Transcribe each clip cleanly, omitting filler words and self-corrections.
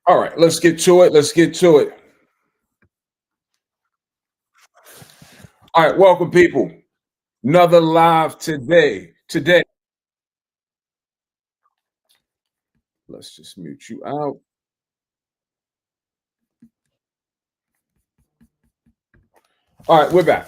All right, let's get to it. Let's get to it. All right, welcome, people. Another live today. Let's just mute you out. All right, we're back.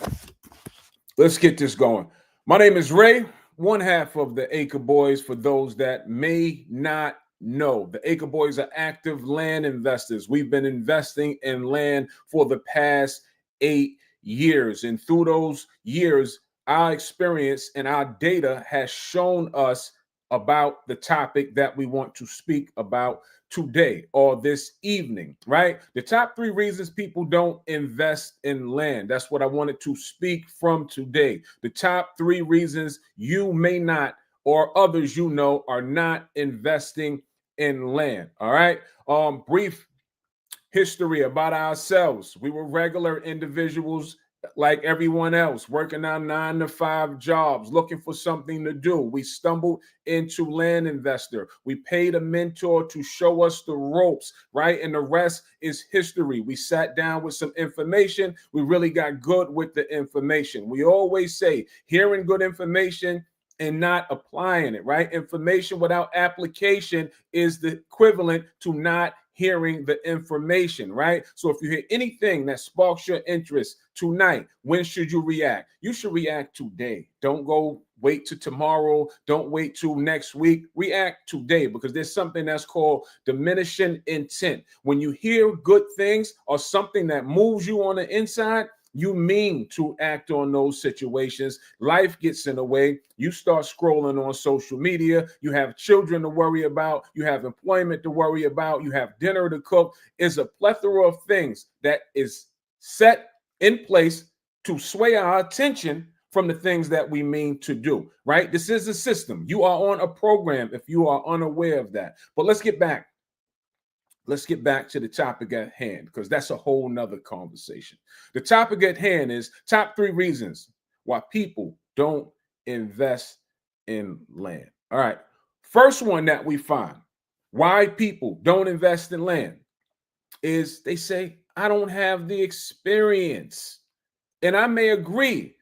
Let's get this going. My name is Ray, one half of the Acre Boys. For those that may not know, the Acre Boys are active land investors. We've been investing in land for the past 8 years. And through those years, our experience and our data has shown us about the topic that we want to speak about today or this evening, right? The top three reasons people don't invest in land. That's what I wanted to speak from today. The top three reasons you may not, or others you know, are not investing in land. All right. Brief history about ourselves. We were regular individuals like everyone else, working our 9 to 5 jobs, looking for something to do. We stumbled into Land Investor. We paid a mentor to show us the ropes, right? And the rest is history. We sat down with some information. We really got good with the information. We always say hearing good information and not applying it, right? Information without application is the equivalent to not hearing the information, right? So if you hear anything that sparks your interest tonight, when should you react? You should react today. Don't go wait to tomorrow. Don't wait till next week. React today because there's something that's called diminishing intent. When you hear good things or something that moves you on the inside, you mean to act on those situations. Life gets in the way. You start scrolling on social media. You have children to worry about. You have employment to worry about. You have dinner to cook. It's a plethora of things that is set in place to sway our attention from the things that we mean to do, right? This is a system. You are on a program if you are unaware of that. But let's get back to the topic at hand because that's a whole nother conversation. The topic at hand is top three reasons why people don't invest in land. All right. First one that we find why people don't invest in land is they say, I don't have the experience. And I may agree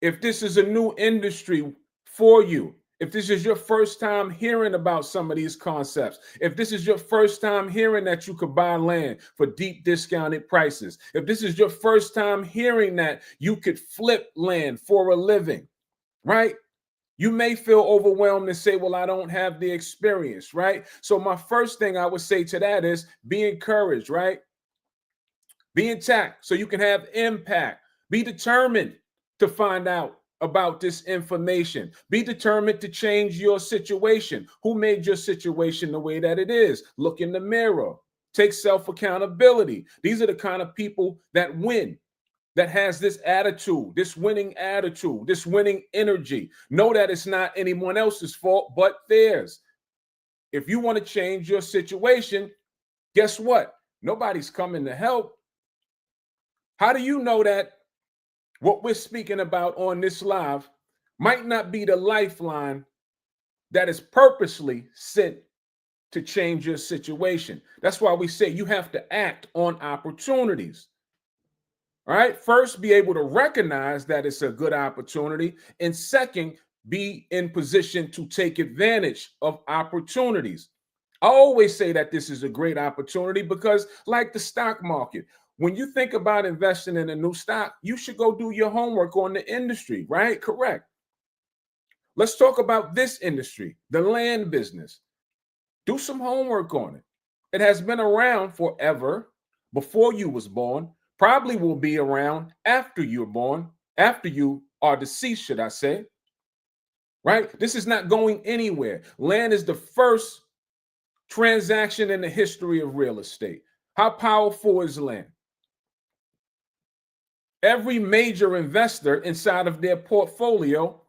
if this is a new industry for you, if this is your first time hearing about some of these concepts, if this is your first time hearing that you could buy land for deep discounted prices, if this is your first time hearing that you could flip land for a living, right? You may feel overwhelmed and say, well, I don't have the experience, right? So my first thing I would say to that is be encouraged, right? Be intact so you can have impact. Be determined to find out about this information. Be determined to change your situation. Who made your situation the way that it is? Look in the mirror. Take self accountability. These are the kind of people that win, that has this attitude, this winning attitude, this winning energy. Know that it's not anyone else's fault but theirs. If you want to change your situation, guess what? Nobody's coming to help. How do you know that what we're speaking about on this live might not be the lifeline that is purposely sent to change your situation? That's why we say you have to act on opportunities. All right. First, be able to recognize that it's a good opportunity. And second, be in position to take advantage of opportunities. I always say that this is a great opportunity because, like the stock market, when you think about investing in a new stock, you should go do your homework on the industry, right? Correct. Let's talk about this industry, the land business. Do some homework on it. It has been around forever before you was born, probably will be around after you're born, after you are deceased, should I say. Right? This is not going anywhere. Land is the first transaction in the history of real estate. How powerful is land? Every major investor inside of their portfolio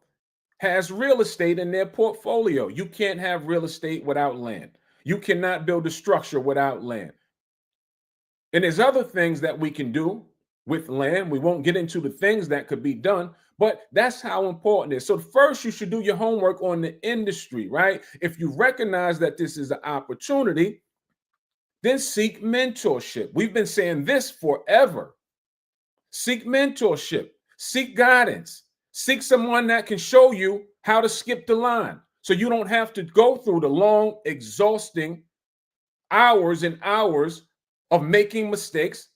has real estate in their portfolio. You can't have real estate without land. You cannot build a structure without land. And there's other things that we can do with land. We won't get into the things that could be done, but that's how important it is. So first, you should do your homework on the industry, right? If you recognize that this is an opportunity, Then seek mentorship. We've been saying this forever. Seek mentorship, seek guidance, seek someone that can show you how to skip the line so you don't have to go through the long, exhausting hours and hours of making mistakes.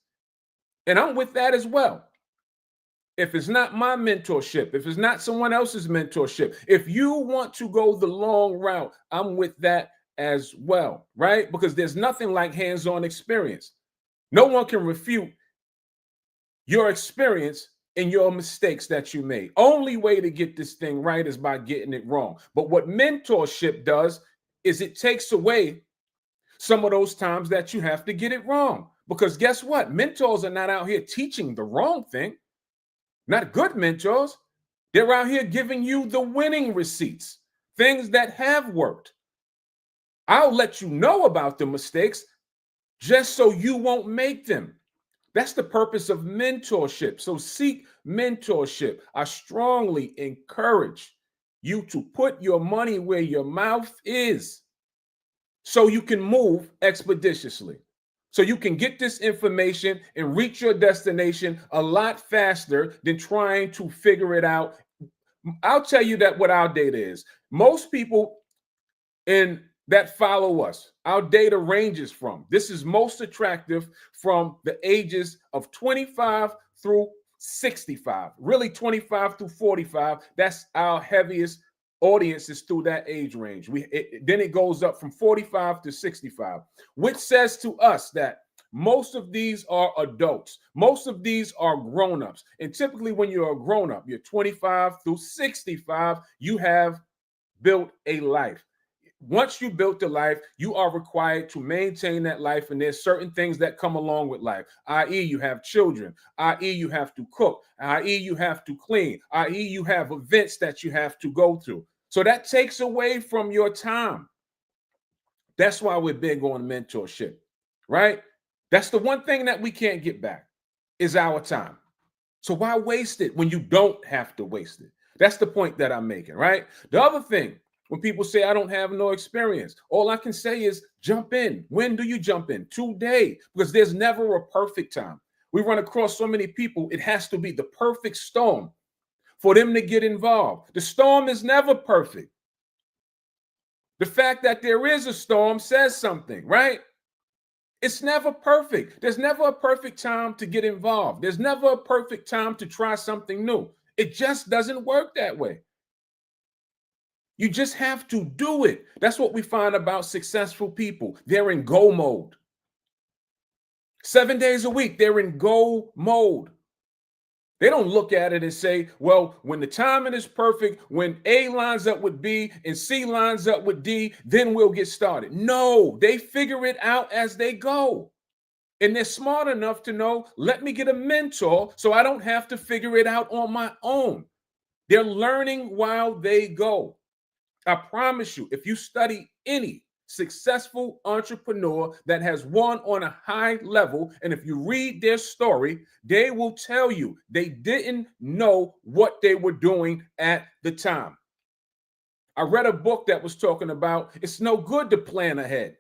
And I'm with that as well. If it's not my mentorship, if it's not someone else's mentorship, if you want to go the long route, I'm with that as well, right? Because there's nothing like hands-on experience. No one can refute your experience and your mistakes that you made. Only way to get this thing right is by getting it wrong. But what mentorship does is it takes away some of those times that you have to get it wrong. Because guess what? Mentors are not out here teaching the wrong thing. Not good mentors. They're out here giving you the winning receipts, things that have worked. I'll let you know about the mistakes just so you won't make them. That's the purpose of mentorship. So seek mentorship. I strongly encourage you to put your money where your mouth is so you can move expeditiously. So you can get this information and reach your destination a lot faster than trying to figure it out. I'll tell you that what our data is. Most people in that follow us, our data ranges from, this is most attractive from the ages of 25 through 65, really 25 through 45. That's our heaviest audiences through that age range. Then it goes up from 45 to 65, which says to us that most of these are adults. Most of these are grown-ups. And typically when you're a grown-up, you're 25 through 65, you have built a life. Once you built the life, you are required to maintain that life. And there's certain things that come along with life, i.e. you have children, i.e. you have to cook, i.e. you have to clean, i.e. you have events that you have to go through. So that takes away from your time. That's why we're big on mentorship, right? That's the one thing that we can't get back is our time. So why waste it when you don't have to waste it? That's the point that I'm making, right? The other thing, when people say I don't have no experience, all I can say is jump in. When do you jump in? Today, because there's never a perfect time. We run across so many people, it has to be the perfect storm for them to get involved. The storm is never perfect. The fact that there is a storm says something, right? It's never perfect. There's never a perfect time to get involved. There's never a perfect time to try something new. It just doesn't work that way. You just have to do it. That's what we find about successful people. They're in go mode. 7 days a week, they're in go mode. They don't look at it and say, well, when the timing is perfect, when A lines up with B and C lines up with D, then we'll get started. No, they figure it out as they go. And they're smart enough to know, let me get a mentor so I don't have to figure it out on my own. They're learning while they go. I promise you, if you study any successful entrepreneur that has won on a high level, and if you read their story, they will tell you they didn't know what they were doing at the time. I read a book that was talking about it's no good to plan ahead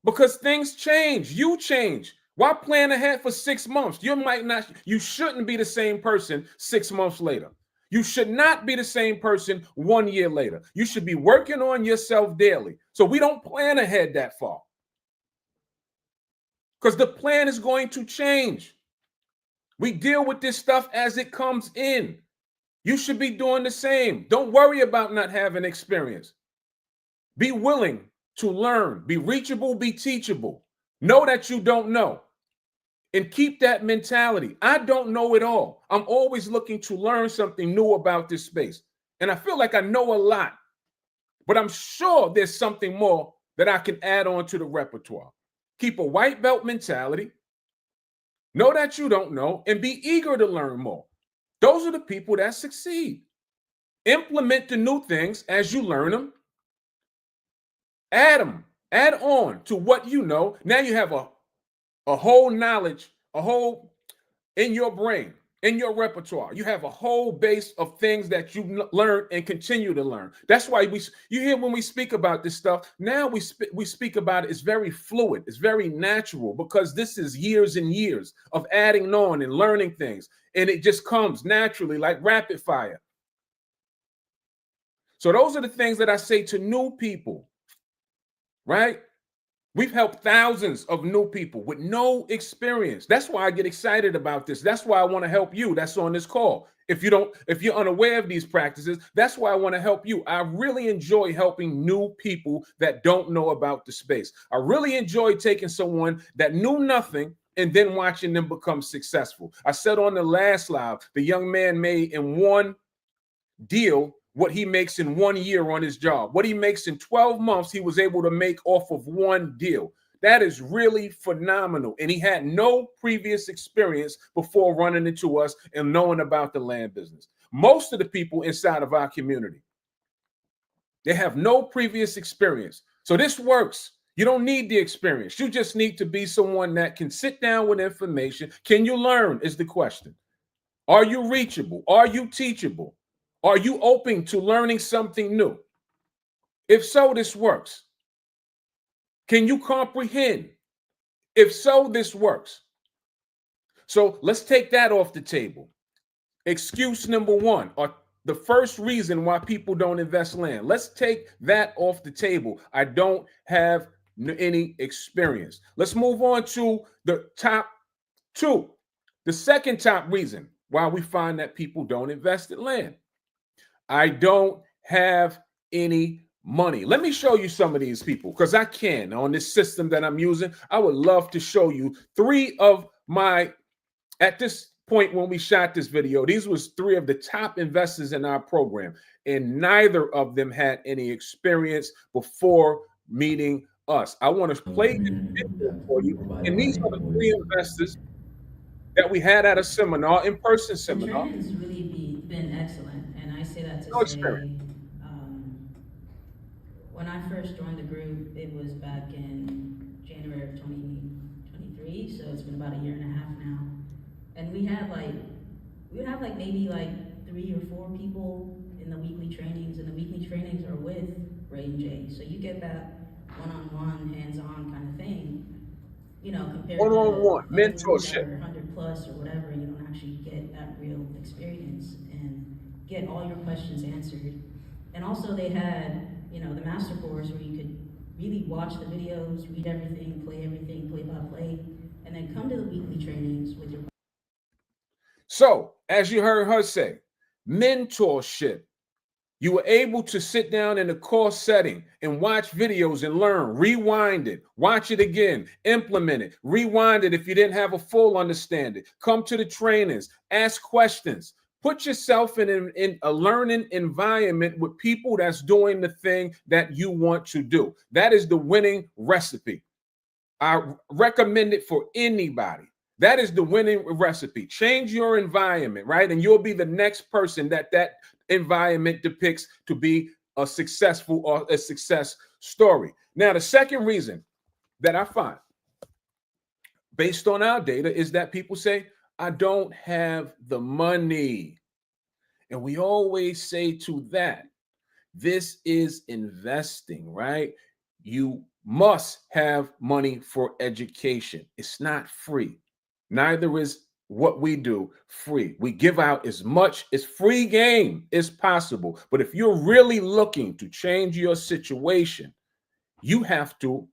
because things change. You change. Why plan ahead for 6 months? You shouldn't be the same person 6 months later. You should not be the same person 1 year later. You should be working on yourself daily. So we don't plan ahead that far because the plan is going to change. We deal with this stuff as it comes in. You should be doing the same. Don't worry about not having experience. Be willing to learn. Be reachable, be teachable. Know that you don't know. And keep that mentality. I don't know it all. I'm always looking to learn something new about this space. And I feel like I know a lot, but I'm sure there's something more that I can add on to the repertoire. Keep a white belt mentality. Know that you don't know and be eager to learn more. Those are the people that succeed. Implement the new things as you learn them. Add on to what you know. Now you have a whole knowledge, a whole in your brain, in your repertoire. You have a whole base of things that you learn and continue to learn. That's why you hear when we speak about this stuff. Now we speak about it. It's very fluid. It's very natural because this is years and years of adding on and learning things, and it just comes naturally like rapid fire. So those are the things that I say to new people, right? We've helped thousands of new people with no experience. That's why I get excited about this. That's why I want to help you. That's on this call. If you're unaware of these practices, that's why I want to help you. I really enjoy helping new people that don't know about the space. I really enjoy taking someone that knew nothing and then watching them become successful. I said on the last live, the young man made in one deal what he makes in 1 year on his job. What he makes in 12 months, he was able to make off of one deal. That is really phenomenal. And he had no previous experience before running into us and knowing about the land business. Most of the people inside of our community, they have no previous experience. So this works. You don't need the experience. You just need to be someone that can sit down with information. Can you learn is the question. Are you reachable? Are you teachable? Are you open to learning something new? If so, this works. Can you comprehend? If so, this works. So let's take that off the table. Excuse number one, or the first reason why people don't invest land. Let's take that off the table. I don't have any experience. Let's move on to the top two. The second top reason why we find that people don't invest in land. I don't have any money. Let me show you some of these people because I can on this system that I'm using. I would love to show you three of my, at this point when we shot this video, these was three of the top investors in our program, and neither of them had any experience before meeting us. I want to play this video for you, and these are the three investors that we had at a seminar, in-person seminar. The training has really been excellent, and I say that to No experience. say, when I first joined the group, it was back in January of 2023, so it's been about a year and a half now. And we would have like maybe like 3 or 4 people in the weekly trainings, and the weekly trainings are with Ray and Jay. So you get that one-on-one, hands-on kind of thing. You know, compared One-on-one to other rooms mentorship. that are 100 plus or whatever, you don't actually get that real experience and get all your questions answered. And also they had, you know, the master course where you could really watch the videos, read everything, play by play, and then come to the weekly trainings with your. So, as you heard her say, mentorship. You were able to sit down in a course setting and watch videos and learn, rewind it, watch it again, implement it, rewind it if you didn't have a full understanding. Come to the trainings, ask questions. Put yourself in a learning environment with people that's doing the thing that you want to do. That is the winning recipe. I recommend it for anybody. That is the winning recipe. Change your environment, right? And you'll be the next person that environment depicts to be a successful or a success story. Now, the second reason that I find, based on our data, is that people say, I don't have the money. And we always say to that, this is investing, right? You must have money for education. It's not free. Neither is what we do free. We give out as much as free game as possible. But if you're really looking to change your situation, you have to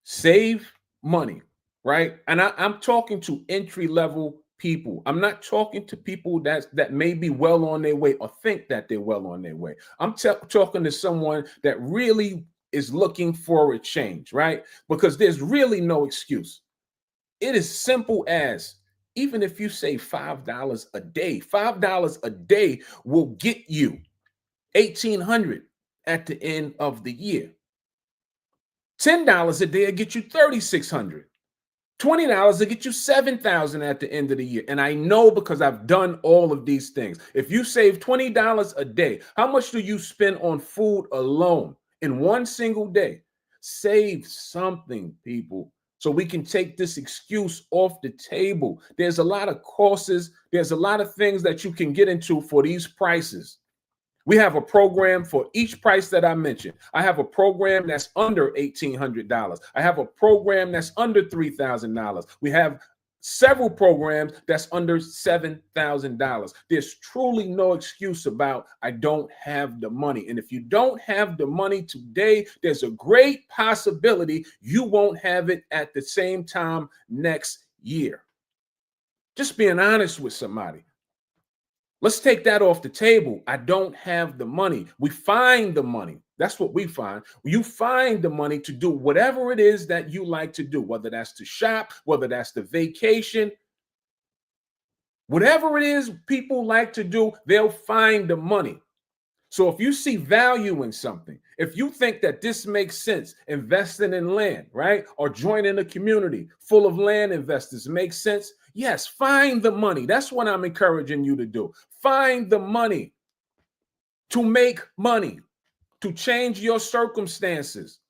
save money, right? And I'm talking to entry-level people. I'm not talking to people that may be well on their way or think that they're well on their way. I'm talking to someone that really is looking for a change, right? Because there's really no excuse. It is simple as, even if you save $5 a day, $5 a day will get you $1,800 at the end of the year. $10 a day will get you $3,600. $20 will get you $7,000 at the end of the year. And I know because I've done all of these things. If you save $20 a day, how much do you spend on food alone in one single day? Save something, people. so we can take this excuse off the table. There's a lot of courses, there's a lot of things that you can get into for these prices. We have a program for each price that I mentioned. I have a program that's under $1,800. I have a program that's under $3,000. We have several programs that's under $7,000. There's truly no excuse about I don't have the money. And if you don't have the money today, there's a great possibility you won't have it at the same time next year. Just being honest with somebody. Let's take that off the table. I don't have the money. We find the money. That's what we find. You find the money to do whatever it is that you like to do, whether that's to shop, whether that's the vacation, whatever it is people like to do, they'll find the money. So if you see value in something, if you think that this makes sense, investing in land, right? Or joining a community full of land investors makes sense. Yes, find the money. That's what I'm encouraging you to do. Find the money to make money, to change your circumstances.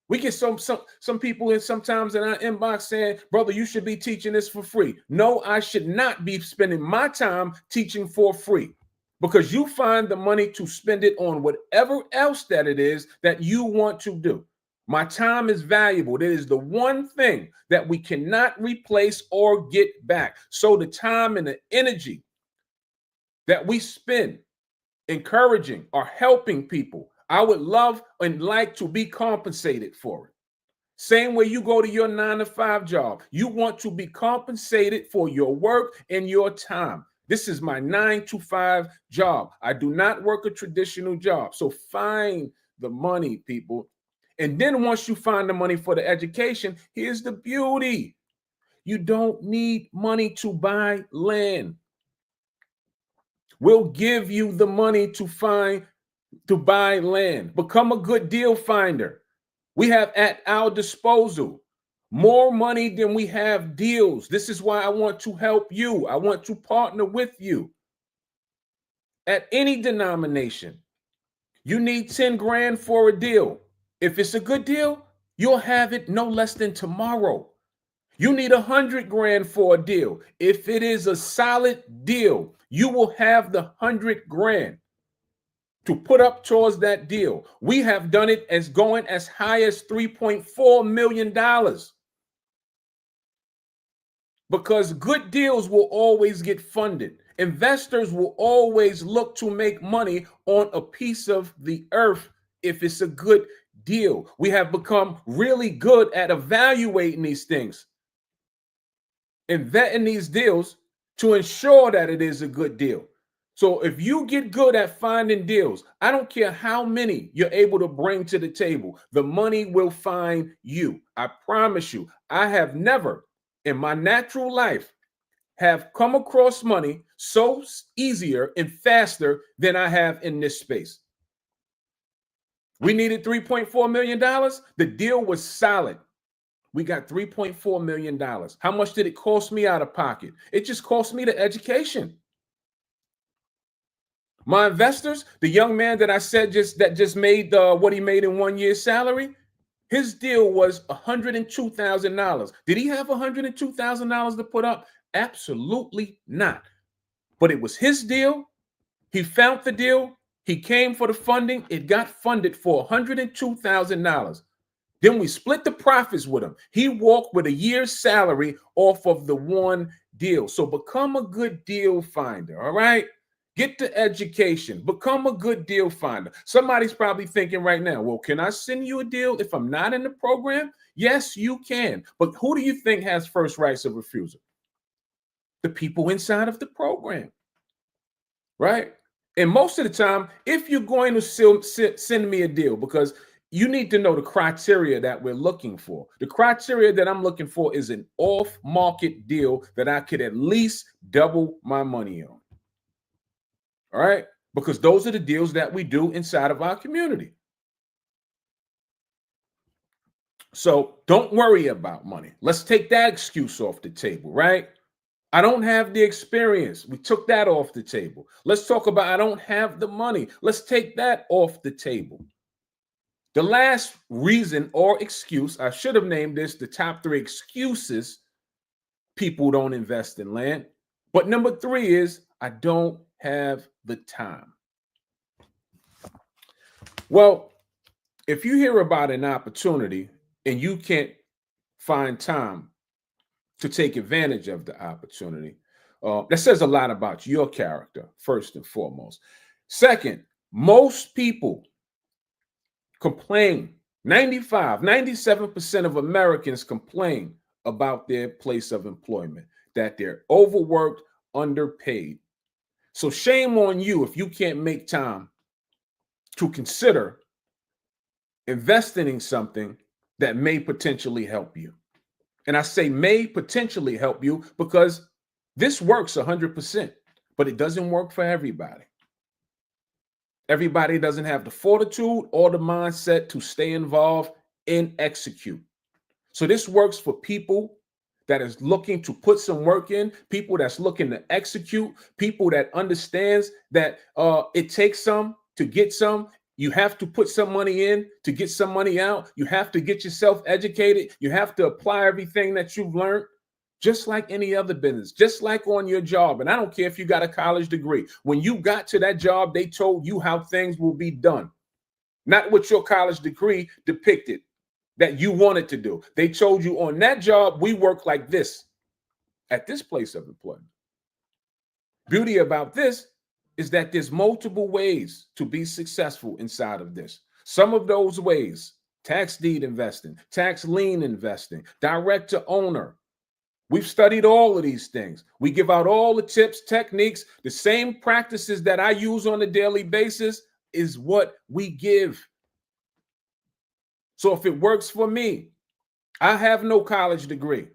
We get some people in sometimes in our inbox saying, brother, you should be teaching this for free. No, I should not be spending my time teaching for free, because you find the money to spend it on whatever else that it is that you want to do. My time is valuable. It is the one thing that we cannot replace or get back. So the time and the energy that we spend encouraging or helping people, I would love and like to be compensated for it. Same way you go to your 9-to-5 job. You want to be compensated for your work and your time. This is my 9-to-5 job. I do not work a traditional job. So find the money, people. And then once you find the money for the education, here's the beauty. You don't need money to buy land. We'll give you the money to buy land. Become a good deal finder. We have at our disposal more money than we have deals. This is why I want to help you. I want to partner with you at any denomination. You need 10 grand for a deal. If it's a good deal, you'll have it no less than tomorrow. You need 100 grand for a deal. If it is a solid deal, you will have the 100 grand to put up towards that deal. We have done it as going as high as $3.4 million. Because good deals will always get funded. Investors will always look to make money on a piece of the earth if it's a good deal. We have become really good at evaluating these things and vetting these deals to ensure that it is a good deal. So if you get good at finding deals, I don't care how many you're able to bring to the table, the money will find you. I promise you, I have never in my natural life have come across money so easier and faster than I have in this space. We needed $3.4 million. The deal was solid. We got $3.4 million. How much did it cost me out of pocket? It just cost me the education. My investors, the young man that I said just made what he made in 1 year's salary, his deal was $102,000. Did he have $102,000 to put up? Absolutely not. But it was his deal. He found the deal. He came for the funding. It got funded for $102,000. Then we split the profits with him. He walked with a year's salary off of the one deal. So become a good deal finder, all right? Get the education. Become a good deal finder. Somebody's probably thinking right now, well, can I send you a deal if I'm not in the program? Yes, you can. But who do you think has first rights of refusal? The people inside of the program, right? And most of the time, if you're going to send me a deal, because you need to know the criteria that we're looking for. The criteria that I'm looking for is an off-market deal that I could at least double my money on. All right? Because those are the deals that we do inside of our community. So don't worry about money. Let's take that excuse off the table, right? I don't have the experience. We took that off the table. Let's talk about I don't have the money. Let's take that off the table. The last reason or excuse, I should have named this the top 3 excuses people don't invest in land. But number 3 is I don't have the time. Well, if you hear about an opportunity and you can't find time to take advantage of the opportunity, that says a lot about your character, first and foremost. Second, most people complain. 97% of Americans complain about their place of employment, that they're overworked, underpaid. So shame on you if you can't make time to consider investing in something that may potentially help you. And I say may potentially help you because this works 100%, but it doesn't work for everybody. Everybody doesn't have the fortitude or the mindset to stay involved and execute. So this works for people that is looking to put some work in, people that's looking to execute, people that understands that it takes some to get some. You have to put some money in to get some money out. You have to get yourself educated. You have to apply everything that you've learned, just like any other business, just like on your job. And I don't care if you got a college degree. When you got to that job, they told you how things will be done, not what your college degree depicted that you wanted to do. They told you on that job, we work like this at this place of employment. Beauty about this is that there's multiple ways to be successful inside of this. Some of those ways, tax deed investing, tax lien investing, direct to owner. We've studied all of these things. We give out all the tips, techniques, the same practices that I use on a daily basis is what we give. So if it works for me, I have no college degree.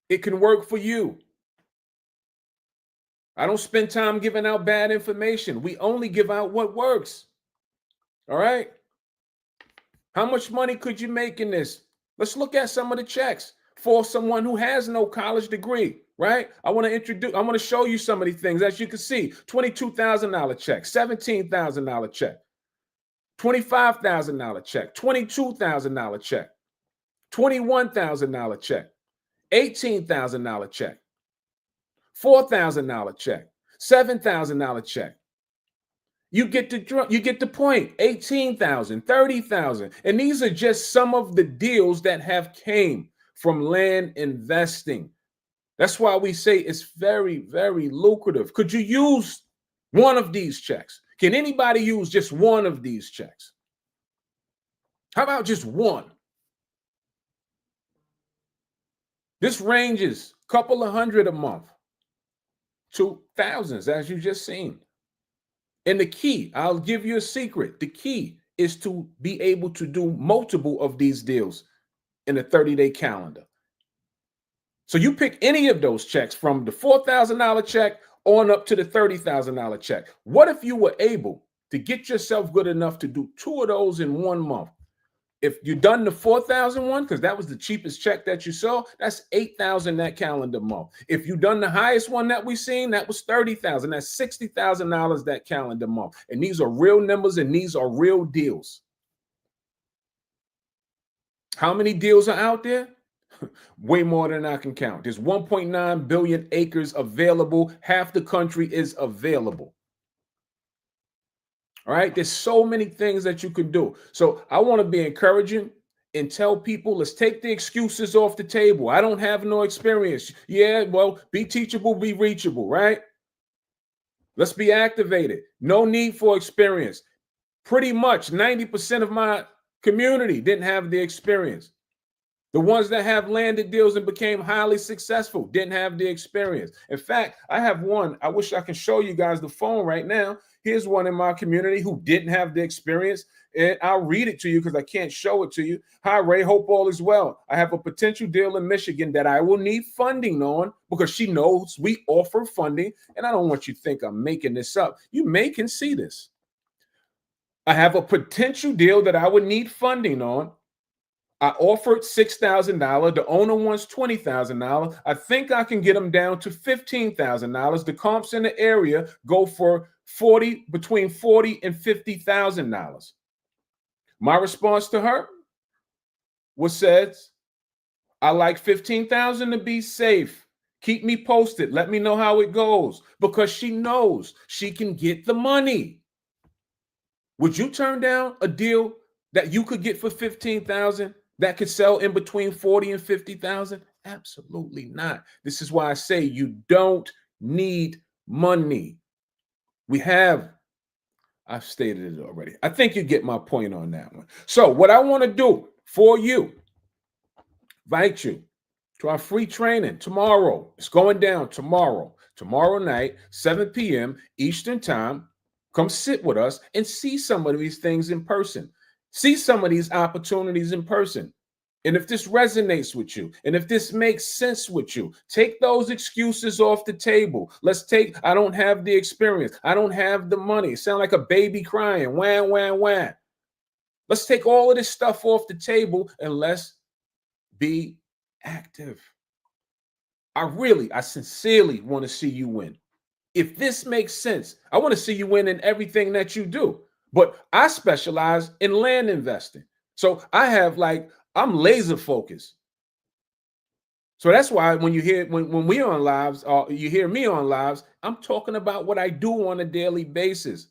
It can work for you. I don't spend time giving out bad information. We only give out what works. All right. How much money could you make in this? Let's look at some of the checks for someone who has no college degree, right? I want to show you some of these things. As you can see, $22,000 check, $17,000 check, $25,000 check, $22,000 check, $21,000 check, $18,000 check, $4,000 check, $7,000 check. You get the point. 18,000, 30,000. And these are just some of the deals that have came from land investing. That's why we say it's very, very lucrative. Could you use one of these checks? Can anybody use just one of these checks? How about just one? This ranges a couple of hundred a month to thousands, as you just seen. And the key, I'll give you a secret. The key is to be able to do multiple of these deals in a 30-day calendar. So you pick any of those checks from the $4,000 check on up to the $30,000 check. What if you were able to get yourself good enough to do 2 of those in 1 month? If you done the 4,000 one, because that was the cheapest check that you saw, that's 8,000 that calendar month. If you done the highest one that we seen, that was 30,000. That's $60,000 that calendar month. And these are real numbers and these are real deals. How many deals are out there? Way more than I can count. There's 1.9 billion acres available. Half the country is available. All right. There's so many things that you can do. So I want to be encouraging and tell people, let's take the excuses off the table. I don't have no experience. Yeah, well, be teachable, be reachable, right? Let's be activated. No need for experience. Pretty much 90% of my community didn't have the experience. The ones that have landed deals and became highly successful didn't have the experience. In fact, I have one. I wish I can show you guys the phone right now. Here's one in my community who didn't have the experience. And I'll read it to you because I can't show it to you. Hi, Ray. Hope all is well. I have a potential deal in Michigan that I will need funding on because she knows we offer funding. And I don't want you to think I'm making this up. You may can see this. I have a potential deal that I would need funding on. I offered $6,000. The owner wants $20,000. I think I can get them down to $15,000. The comps in the area go for between $40,000 and $50,000. My response to her was says, I like 15,000 to be safe. Keep me posted. Let me know how it goes, because she knows she can get the money. Would you turn down a deal that you could get for 15,000 that could sell in between 40 and 50,000? Absolutely not. This is why I say you don't need money. I've stated it already. I think you get my point on that one. So what I want to do for you, invite you to our free training tomorrow. It's going down tomorrow night, 7 p.m. Eastern time. Come sit with us and see some of these things in person. See some of these opportunities in person. And if this resonates with you, and if this makes sense with you, take those excuses off the table. I don't have the experience. I don't have the money. Sound like a baby crying. Wham, wham, wham. Let's take all of this stuff off the table and let's be active. I sincerely want to see you win. If this makes sense, I want to see you win in everything that you do. But I specialize in land investing. So I'm laser focused. So that's why when you hear when we on lives, or you hear me on lives, I'm talking about what I do on a daily basis.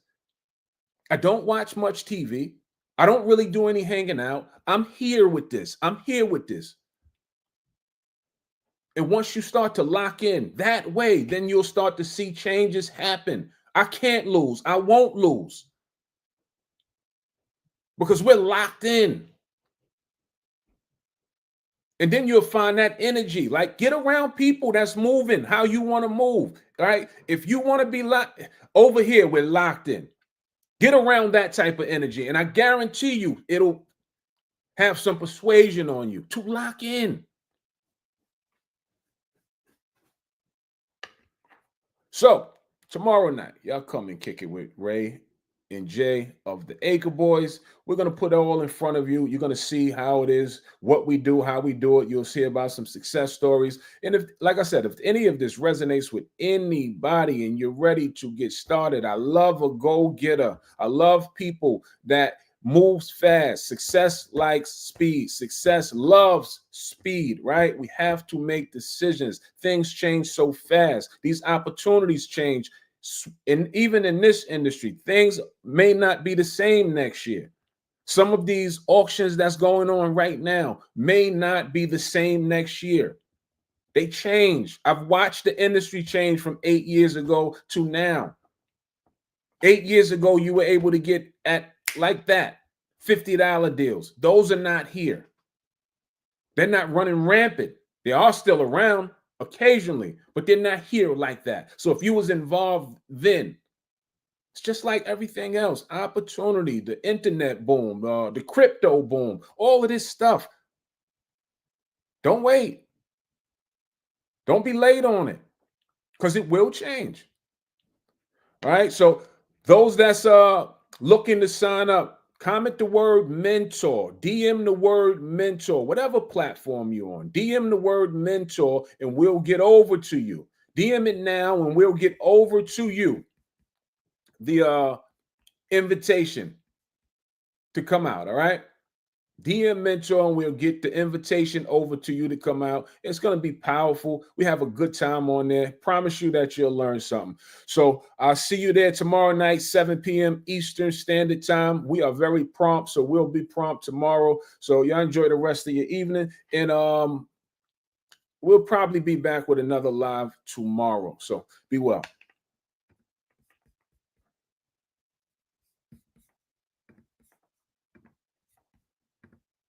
I don't watch much TV. I don't really do any hanging out. I'm here with this. And once you start to lock in that way, then you'll start to see changes happen. I can't lose. I won't lose. Because we're locked in. And then you'll find that energy. Like, get around people that's moving how you want to move. All right. If you want to be locked over here, we're locked in. Get around that type of energy. And I guarantee you, it'll have some persuasion on you to lock in. So tomorrow night, y'all come and kick it with Ray and Jay of the Acre Boys. We're going to put it all in front of you. You're going to see how it is, what we do, how we do it. You'll see about some success stories. And if, like I said, if any of this resonates with anybody and you're ready to get started, I love a go-getter. I love people that moves fast. Success likes speed. Success loves speed, right? We have to make decisions. Things change so fast. These opportunities change. And even in this industry, things may not be the same next year. Some of these auctions that's going on right now may not be the same next year. They change. I've watched the industry change from 8 years ago to now. 8 years ago, you were able to get at like that $50 deals. Those are not here. They're not running rampant. They are still around occasionally, but they're not here like that. So if you was involved then, it's just like everything else. Opportunity, the internet boom, the crypto boom, all of this stuff. Don't wait. Don't be late on it, because it will change. All right. So those that's looking to sign up, comment the word mentor, DM the word mentor, whatever platform you're on, DM the word mentor and we'll get over to you. DM it now and we'll get over to you the invitation to come out. All right. DM mentor and we'll get the invitation over to you to come out. It's going to be powerful. We have a good time on there. Promise you that you'll learn something. So I'll see you there tomorrow night, 7 p.m. Eastern Standard Time. We are very prompt, so we'll be prompt tomorrow. So y'all enjoy the rest of your evening. And we'll probably be back with another live tomorrow. So be well.